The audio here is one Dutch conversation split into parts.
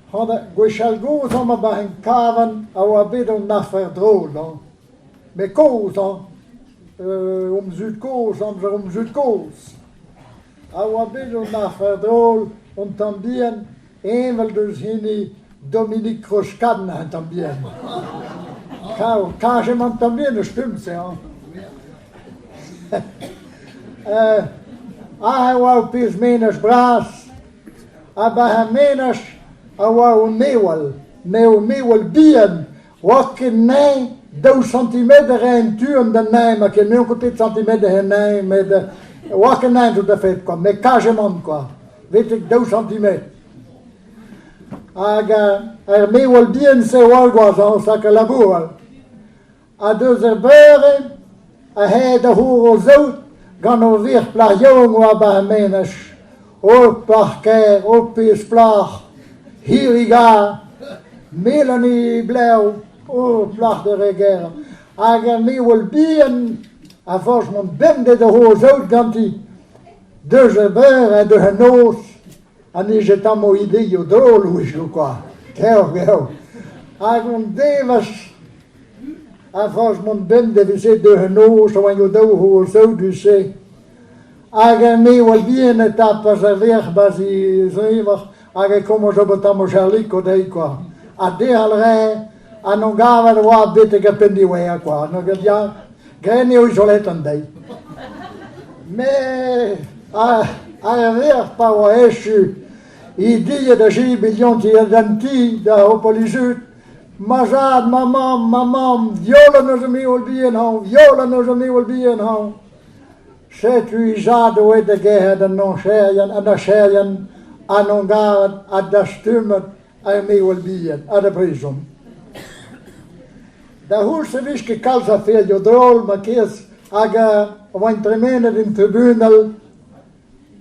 hadden Guichelgo's allemaal bij een kaven, en we bidden naar verdrolen. Met koos, om Zuidkoos, om Zuidkoos. En we bidden naar verdrolen, en también, eenmaal dus hier Dominique Kroschkan también. Kanske man también är stumt, ja. Hij wou pis menas braas, aber menas wou meewel bien, wakke nee, 2 centimeter en turen de nee, maar ke 9 centimeter en nee, met de wakke nee tot de vet kwam, met kageman kwam, weet ik 2 centimeter. Meewel bien se walgwazan, sakke laboer. A 2 beuren, hij de horen zout, gaan we weer plaatjong waar bij menes, ook parkeer, ook pisplaag, hier ik ga, Melanie blauw, ook plaag de regeren. Hij me wil bien, en volgens mijn bende de horen zout gaan die, 2 beuren en de genoos, en is het allemaal idee, je drol, hoe is het qua. Heel. Hij komt devers, en volgens mijn bende, we zitten de genoos, en je doet horen zout, dus zeg. Aga me wil bien etapa server basi zoiver aga como zo betamo charlico dei qua a de alre a non gava de wa bete che pendi we qua no che ja geni o isoletan dei me a ver pa wa eshu i die de 6 biljon ti danti da opolisut mazad mamam viola no me wil bien hou Zet u zade uit de geheid en non scherjen en de scherjen en non garen en de stummen en mee wil bieden en de prison. De hoerse wiske kalsa veel je drol, maar kies aga want tremenen in tribunal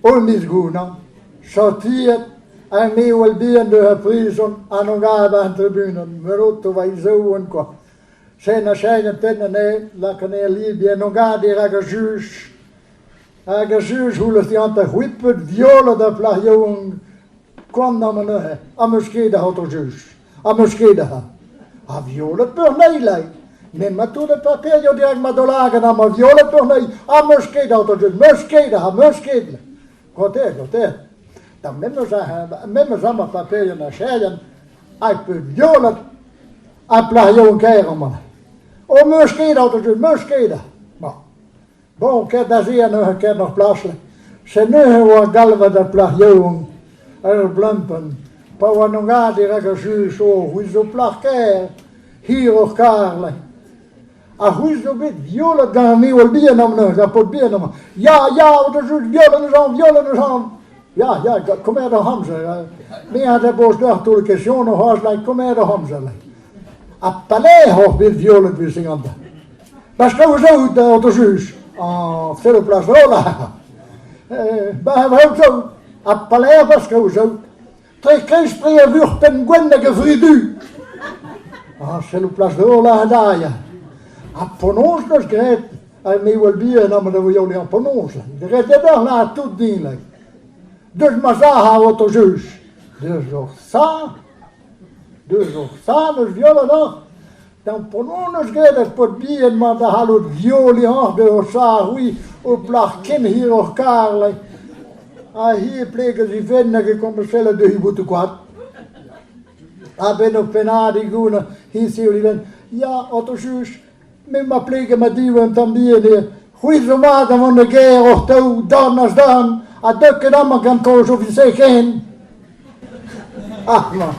onmisguna, sortiert en mee wil bieden de prison en non garen en tribunal. Meroto wij zo en qua. Zijn scherjen tenne nee, lakken nee Libië, non garen die raga juge. Aga juge hoe die aan de whippet viola de plaatjong kwam naar me a muskede had de juge. A muskede ha. A viola per nee lei. Men maar toen het papier jo direct maar dolagen na maar viola per nee. A muskede had de juge. Muskede. Goed. Dan men me samen papier na scheiden. A per viola a plaatjong krijgen man. O muskede had de juge. Muskede. Bon, ik heb daar zeer nog plaatsen. Ze nu wat galven de plaatjong, er blampen. Pa wat nog aan die regeer zo, hoe zo plaatje, hier ook karle. A hoe zo bit viola gaan mee wel bien om nog, dat pot bien om. Ja, dat is viola is aan. Ja, kom er de hamze. Mij had de boos dag toen ik zo nog was, kom er de hamze. A palais hoog bit viola wissing aan. Maar schouw zo de juge. Veel plaats rola. Maar we ook zo. A palais was zo. 3 krijgspreken vuur penguin gefridu. Veel plaats rola daar ja. A ponons dus gered. En mij wil bier namen dat we jullie aan ponons. De red de dag na tot dienlijk. Dus maar zagen wat de juge. Dus viola nog. Dan ponons gered pot bier maar de halut violi af de sa hoe op lag kin hier ook karle. Hier plegen ze vinden gekomen stellen de hiboete kwad. Ben op penadi goene hier zie je ja auto juge met maar plegen met die we dan bier. Hoe zo maken van de geer of toe dan als dan. A dukke dan maar kan koos of je zegt geen. Man.